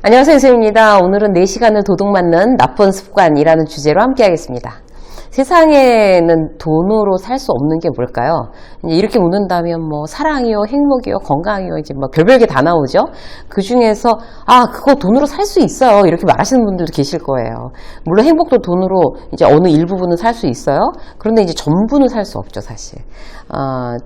안녕하세요, 유수입니다. 오늘은 4시간을 도둑맞는 나쁜 습관이라는 주제로 함께 하겠습니다. 세상에는 돈으로 살 수 없는 게 뭘까요? 이제 이렇게 묻는다면 뭐 사랑이요, 행복이요, 건강이요, 이제 뭐 별별 게 다 나오죠. 그 중에서 그거 돈으로 살 수 있어요. 이렇게 말하시는 분들도 계실 거예요. 물론 행복도 돈으로 이제 어느 일부분은 살 수 있어요. 그런데 이제 전부는 살 수 없죠, 사실.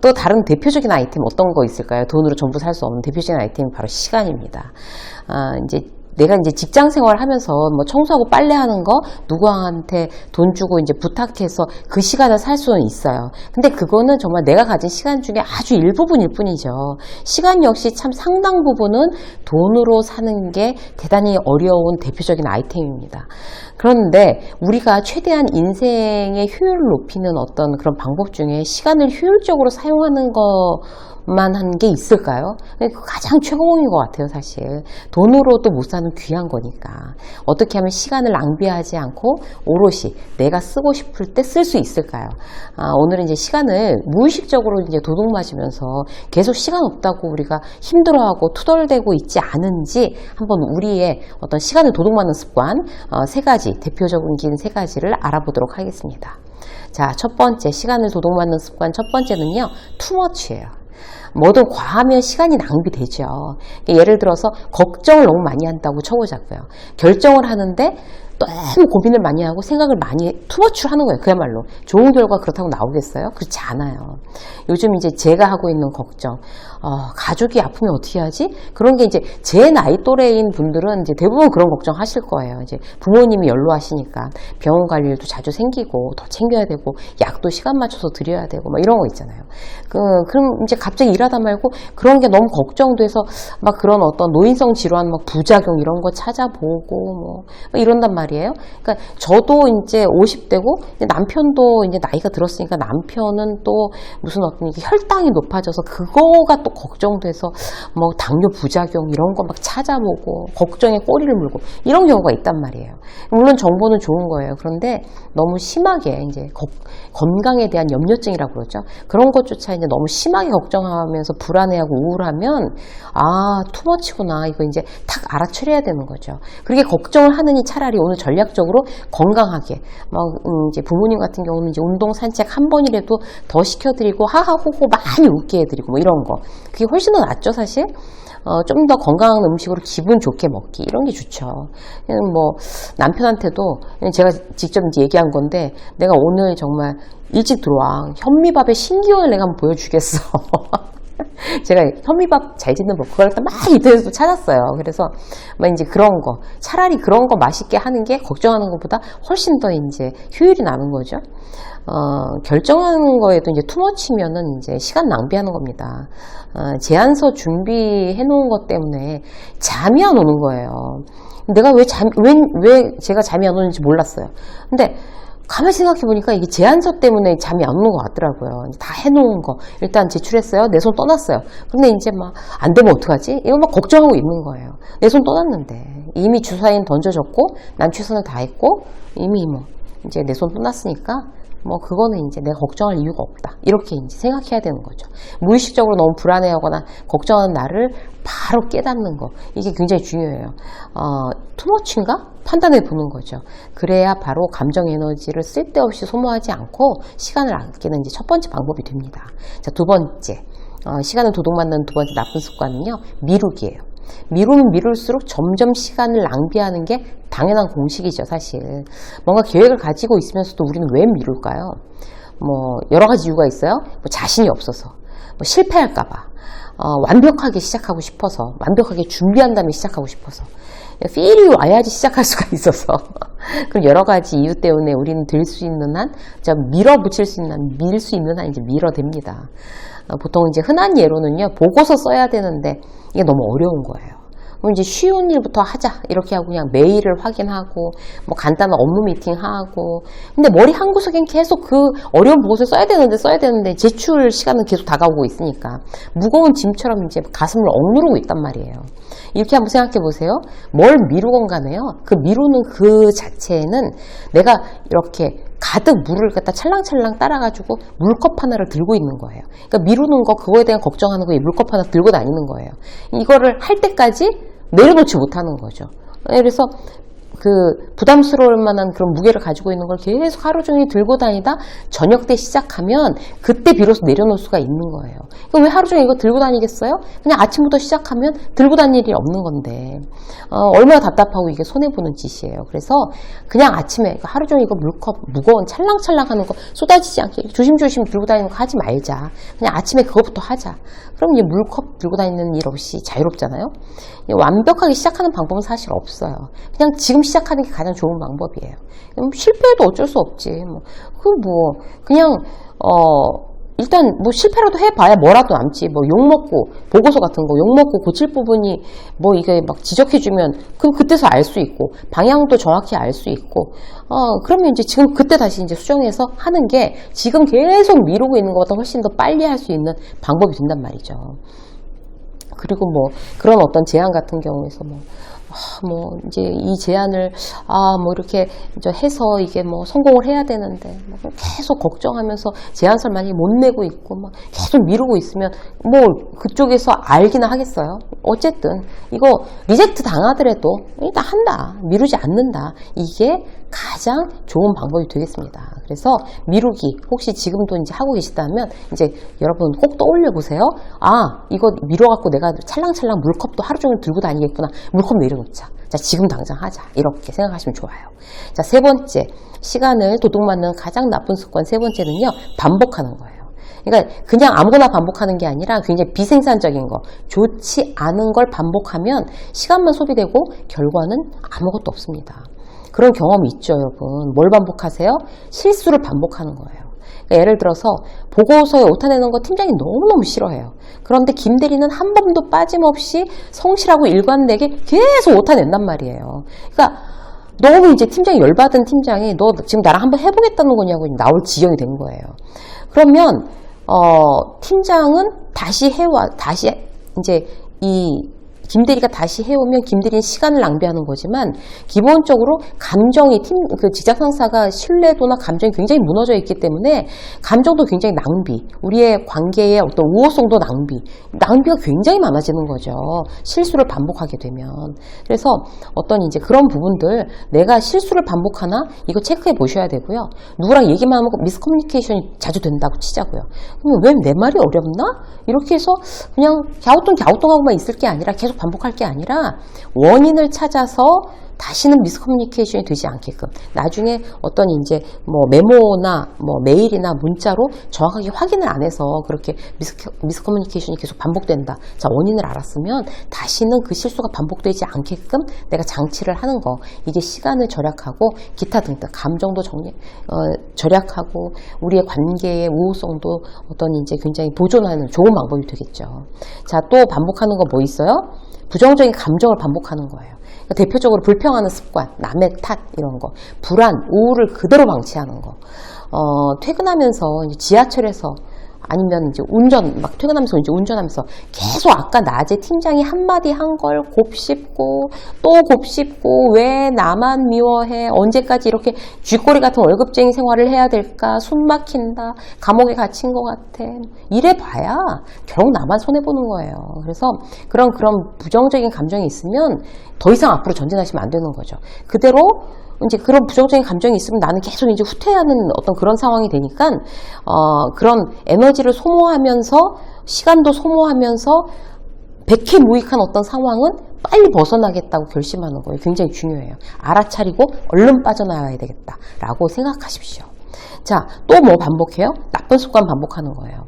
또 다른 대표적인 아이템 어떤 거 있을까요? 돈으로 전부 살 수 없는 대표적인 아이템이 바로 시간입니다. 내가 이제 직장 생활 하면서 뭐 청소하고 빨래하는 거 누구한테 돈 주고 이제 부탁해서 그 시간을 살 수는 있어요. 근데 그거는 정말 내가 가진 시간 중에 아주 일부분일 뿐이죠. 시간 역시 참 상당 부분은 돈으로 사는 게 대단히 어려운 대표적인 아이템입니다. 그런데 우리가 최대한 인생의 효율을 높이는 어떤 그런 방법 중에 시간을 효율적으로 사용하는 것만 한 게 있을까요? 가장 최고봉인 것 같아요, 사실. 돈으로도 못 사는 귀한 거니까. 어떻게 하면 시간을 낭비하지 않고 오롯이 내가 쓰고 싶을 때 쓸 수 있을까요? 오늘은 이제 시간을 무의식적으로 이제 도둑맞으면서 계속 시간 없다고 우리가 힘들어하고 투덜대고 있지 않은지 한번 우리의 어떤 시간을 도둑맞는 습관, 세 가지, 대표적인 세 가지를 알아보도록 하겠습니다. 자, 첫 번째, 시간을 도둑맞는 습관 첫 번째는요, 투머치예요. 뭐든 과하면 시간이 낭비되죠. 예를 들어서 걱정을 너무 많이 한다고 쳐보자고요. 결정을 하는데 너무 고민을 많이 하고 생각을 많이 투머치를 하는 거예요. 그야말로 좋은 결과 그렇다고 나오겠어요? 그렇지 않아요. 요즘 이제 제가 하고 있는 걱정, 가족이 아프면 어떻게 하지? 그런 게 이제 제 나이 또래인 분들은 이제 대부분 그런 걱정 하실 거예요. 이제 부모님이 연로하시니까 병원 갈 일도 자주 생기고 더 챙겨야 되고 약도 시간 맞춰서 드려야 되고 막 이런 거 있잖아요. 그럼 이제 갑자기 일하다 말고 그런 게 너무 걱정돼서 막 그런 어떤 노인성 질환, 막 부작용 이런 거 찾아보고 뭐 이런단 말이에요. 그러니까 저도 이제 50대고 남편도 이제 나이가 들었으니까 남편은 또 무슨 어떤 혈당이 높아져서 그거가 또 걱정돼서 뭐 당뇨 부작용 이런 거 막 찾아보고 걱정에 꼬리를 물고 이런 경우가 있단 말이에요. 물론 정보는 좋은 거예요. 그런데 너무 심하게 이제 건강에 대한 염려증이라고 그러죠. 그런 것조차 이제 너무 심하게 걱정하면서 불안해하고 우울하면 투머치구나. 이거 이제 탁 알아차려야 되는 거죠. 그렇게 걱정을 하느니 차라리 오늘 전략적으로 건강하게 이제 부모님 같은 경우는 이제 운동 산책 한 번이라도 더 시켜드리고 하하호호 많이 웃게 해드리고 뭐 이런 거 그게 훨씬 더 낫죠, 사실. 좀 더 건강한 음식으로 기분 좋게 먹기 이런 게 좋죠. 뭐 남편한테도 제가 직접 이제 얘기한 건데 내가 오늘 정말 일찍 들어와 현미밥의 신기원을 내가 한번 보여주겠어. 제가 현미밥 잘 짓는 법 그걸 막 인터넷에서 찾았어요. 그래서 막 이제 그런 거 차라리 그런 거 맛있게 하는 게 걱정하는 것보다 훨씬 더 이제 효율이 나는 거죠. 결정하는 거에도 이제 투머치면은 이제 시간 낭비하는 겁니다. 제안서 준비해 놓은 것 때문에 잠이 안 오는 거예요. 내가 왜 제가 잠이 안 오는지 몰랐어요. 근데 가만히 생각해 보니까 이게 제안서 때문에 잠이 안 오는 것 같더라고요. 다 해놓은 거 일단 제출했어요. 내 손 떠났어요. 근데 이제 막 안 되면 어떡하지? 이거 막 걱정하고 있는 거예요. 내 손 떠났는데 이미 주사위는 던져졌고 난 최선을 다했고 이미 뭐 이제 내 손 떠났으니까 뭐 그거는 이제 내가 걱정할 이유가 없다. 이렇게 이제 생각해야 되는 거죠. 무의식적으로 너무 불안해하거나 걱정하는 나를 바로 깨닫는 거. 이게 굉장히 중요해요. 투머치인가? 판단해 보는 거죠. 그래야 바로 감정 에너지를 쓸데없이 소모하지 않고 시간을 아끼는 이제 첫 번째 방법이 됩니다. 자, 두 번째. 시간을 도둑맞는 두 번째 나쁜 습관은요. 미루기예요. 미루면 미룰수록 점점 시간을 낭비하는 게 당연한 공식이죠, 사실. 뭔가 계획을 가지고 있으면서도 우리는 왜 미룰까요? 뭐 여러 가지 이유가 있어요. 뭐 자신이 없어서, 뭐 실패할까봐, 완벽하게 시작하고 싶어서, 완벽하게 준비한 다음에 시작하고 싶어서, 필이 와야지 시작할 수가 있어서 그럼 여러 가지 이유 때문에 우리는 들 수 있는 한, 밀어붙일 수 있는 한, 밀 수 있는 한 이제 밀어댑니다. 보통 이제 흔한 예로는요, 보고서 써야 되는데 이게 너무 어려운 거예요. 그럼 이제 쉬운 일부터 하자 이렇게 하고 그냥 메일을 확인하고 뭐 간단한 업무 미팅하고 근데 머리 한구석엔 계속 그 어려운 보고서 써야 되는데 제출 시간은 계속 다가오고 있으니까 무거운 짐처럼 이제 가슴을 억누르고 있단 말이에요. 이렇게 한번 생각해 보세요. 뭘 미루건 간에요. 그 미루는 그 자체는 내가 이렇게 가득 물을 갖다 찰랑찰랑 따라가지고 물컵 하나를 들고 있는 거예요. 그러니까 미루는 거, 그거에 대한 걱정하는 거에 물컵 하나 들고 다니는 거예요. 이거를 할 때까지 내려놓지 못하는 거죠. 그래서 그 부담스러울 만한 그런 무게를 가지고 있는 걸 계속 하루 종일 들고 다니다 저녁 때 시작하면 그때 비로소 내려놓을 수가 있는 거예요. 왜 하루 종일 이거 들고 다니겠어요? 그냥 아침부터 시작하면 들고 다닐 일이 없는 건데 얼마나 답답하고 이게 손해보는 짓이에요. 그래서 그냥 아침에 하루 종일 이거 물컵 무거운 찰랑찰랑 하는 거 쏟아지지 않게 조심조심 들고 다니는 거 하지 말자. 그냥 아침에 그거부터 하자. 그럼 이제 물컵 들고 다니는 일 없이 자유롭잖아요. 완벽하게 시작하는 방법은 사실 없어요. 그냥 지금 시작하는 게 가장 좋은 방법이에요. 실패해도 어쩔 수 없지. 그냥 일단 뭐 실패라도 해봐야 뭐라도 남지. 뭐 욕먹고 보고서 같은 거 욕먹고 고칠 부분이 뭐 이게 막 지적해주면 그럼 그때서 알 수 있고 방향도 정확히 알 수 있고 그러면 이제 지금 그때 다시 이제 수정해서 하는 게 지금 계속 미루고 있는 것보다 훨씬 더 빨리 할 수 있는 방법이 된단 말이죠. 그리고 뭐 그런 어떤 제안 같은 경우에서 이제 이 제안을 이렇게 해서 이게 성공을 해야 되는데 계속 걱정하면서 제안서를 많이 못 내고 있고 계속 미루고 있으면 그쪽에서 알기나 하겠어요. 어쨌든 이거 리젝트 당하더라도 일단 한다. 미루지 않는다. 이게 가장 좋은 방법이 되겠습니다. 그래서 미루기 혹시 지금도 이제 하고 계시다면 이제 여러분 꼭 떠올려 보세요. 이거 미뤄갖고 내가 찰랑찰랑 물컵도 하루 종일 들고 다니겠구나. 물컵 내려놓자. 자, 지금 당장 하자. 이렇게 생각하시면 좋아요. 자, 세 번째, 시간을 도둑맞는 가장 나쁜 습관 세 번째는요, 반복하는 거예요. 그러니까 그냥 아무거나 반복하는 게 아니라 굉장히 비생산적인 거, 좋지 않은 걸 반복하면 시간만 소비되고 결과는 아무것도 없습니다. 그런 경험이 있죠, 여러분. 뭘 반복하세요? 실수를 반복하는 거예요. 그러니까 예를 들어서 보고서에 오타 내는 거 팀장이 너무너무 싫어해요. 그런데 김 대리는 한 번도 빠짐없이 성실하고 일관되게 계속 오타 낸단 말이에요. 그러니까 너무 이제 팀장이 열받은 팀장이 너 지금 나랑 한번 해보겠다는 거냐고 나올 지경이 된 거예요. 그러면 팀장은 다시 이제 김대리가 다시 해오면 김대리는 시간을 낭비하는 거지만 기본적으로 감정이 그 직장 상사가 신뢰도나 감정이 굉장히 무너져 있기 때문에 감정도 굉장히 낭비, 우리의 관계의 어떤 우호성도 낭비가 굉장히 많아지는 거죠. 실수를 반복하게 되면. 그래서 어떤 이제 그런 부분들 내가 실수를 반복하나 이거 체크해 보셔야 되고요. 누구랑 얘기만 하면 미스커뮤니케이션이 자주 된다고 치자고요. 그럼 왜 내 말이 어렵나? 이렇게 해서 그냥 갸우뚱하고만 있을 게 아니라 계속 반복할 게 아니라 원인을 찾아서 다시는 미스커뮤니케이션이 되지 않게끔 나중에 어떤 이제 메모나 메일이나 문자로 정확하게 확인을 안 해서 그렇게 미스커뮤니케이션이 계속 반복된다. 자, 원인을 알았으면 다시는 그 실수가 반복되지 않게끔 내가 장치를 하는 거. 이게 시간을 절약하고 기타 등등 감정도 절약하고 우리의 관계의 우호성도 어떤 이제 굉장히 보존하는 좋은 방법이 되겠죠. 자, 또 반복하는 거 뭐 있어요? 부정적인 감정을 반복하는 거예요. 그러니까 대표적으로 불평하는 습관, 남의 탓 이런 거, 불안, 우울을 그대로 방치하는 거. 퇴근하면서 이제 지하철에서 아니면 이제 퇴근하면서 이제 운전하면서 계속 아까 낮에 팀장이 한마디 한 걸 곱씹고 또 곱씹고 왜 나만 미워해? 언제까지 이렇게 쥐꼬리 같은 월급쟁이 생활을 해야 될까? 숨 막힌다. 감옥에 갇힌 것 같아. 이래 봐야 결국 나만 손해보는 거예요. 그래서 그런 부정적인 감정이 있으면 더 이상 앞으로 전진하시면 안 되는 거죠. 그대로 이제 그런 부정적인 감정이 있으면 나는 계속 이제 후퇴하는 어떤 그런 상황이 되니까 그런 에너지를 소모하면서 시간도 소모하면서 백해무익한 어떤 상황은 빨리 벗어나겠다고 결심하는 거예요. 굉장히 중요해요. 알아차리고 얼른 빠져나와야 되겠다라고 생각하십시오. 자, 또 뭐 반복해요? 나쁜 습관 반복하는 거예요.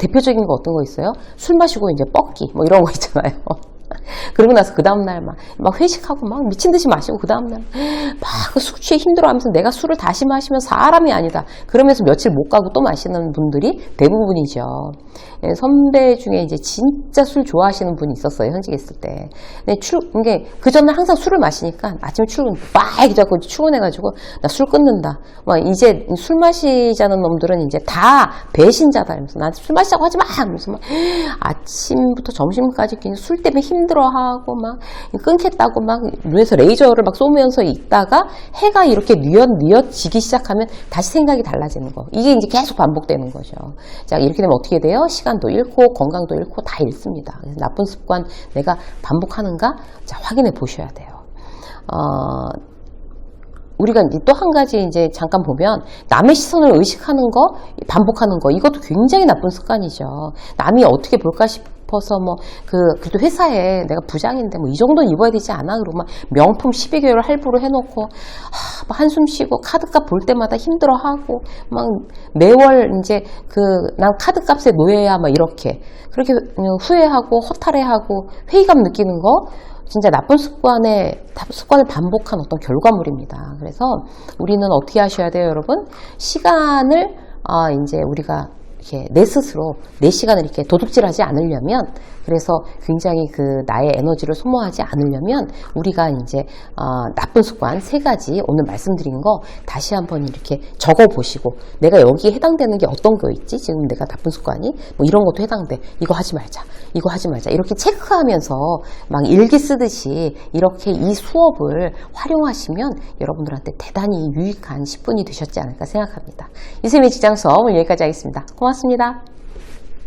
대표적인 거 어떤 거 있어요? 술 마시고 이제 뻗기 이런 거 있잖아요. 그러고 나서 그 다음날 막 회식하고 막 미친 듯이 마시고 그 다음날 막 술 취해 힘들어하면서 내가 술을 다시 마시면 사람이 아니다. 그러면서 며칠 못 가고 또 마시는 분들이 대부분이죠. 선배 중에 이제 진짜 술 좋아하시는 분이 있었어요. 현직에 있을 때. 이게 그 전날 항상 술을 마시니까 아침에 자꾸 출근해가지고 나 술 끊는다. 이제 술 마시자는 놈들은 이제 다 배신자다. 이러면서 나한테 술 마시자고 하지 마. 이러면서 아침부터 점심까지 그냥 술 때문에 힘들어. 힘들어하고 막 끊겠다고 막 눈에서 레이저를 막 쏘면서 있다가 해가 이렇게 뉘엿지기 시작하면 다시 생각이 달라지는 거. 이게 이제 계속 반복되는 거죠. 자, 이렇게 되면 어떻게 돼요? 시간도 잃고 건강도 잃고 다 잃습니다. 그래서 나쁜 습관 내가 반복하는가? 자, 확인해 보셔야 돼요. 우리가 또 한 가지 이제 잠깐 보면 남의 시선을 의식하는 거, 반복하는 거, 이것도 굉장히 나쁜 습관이죠. 남이 어떻게 볼까 싶어서 그래도 회사에 내가 부장인데 이 정도는 입어야 되지 않아? 그러고 막 명품 12개월 할부로 해놓고, 막 한숨 쉬고 카드값 볼 때마다 힘들어하고, 막 매월 이제 난 카드값에 노예야, 막 그렇게 후회하고 허탈해하고 회의감 느끼는 거, 진짜 나쁜 습관을 반복한 어떤 결과물입니다. 그래서 우리는 어떻게 하셔야 돼요, 여러분? 시간을, 이제 우리가 이렇게 내 스스로 내 시간을 이렇게 도둑질하지 않으려면, 그래서 굉장히 나의 에너지를 소모하지 않으려면 우리가 이제 나쁜 습관 3가지 오늘 말씀드린 거 다시 한번 이렇게 적어 보시고, 내가 여기에 해당되는 게 어떤 거 있지? 지금 내가 나쁜 습관이 이런 것도 해당돼. 이거 하지 말자. 이거 하지 말자. 이렇게 체크하면서 막 일기 쓰듯이 이렇게 이 수업을 활용하시면 여러분들한테 대단히 유익한 10분이 되셨지 않을까 생각합니다. 이쌤의 직장 수업 오늘 여기까지 하겠습니다. 고맙습니다.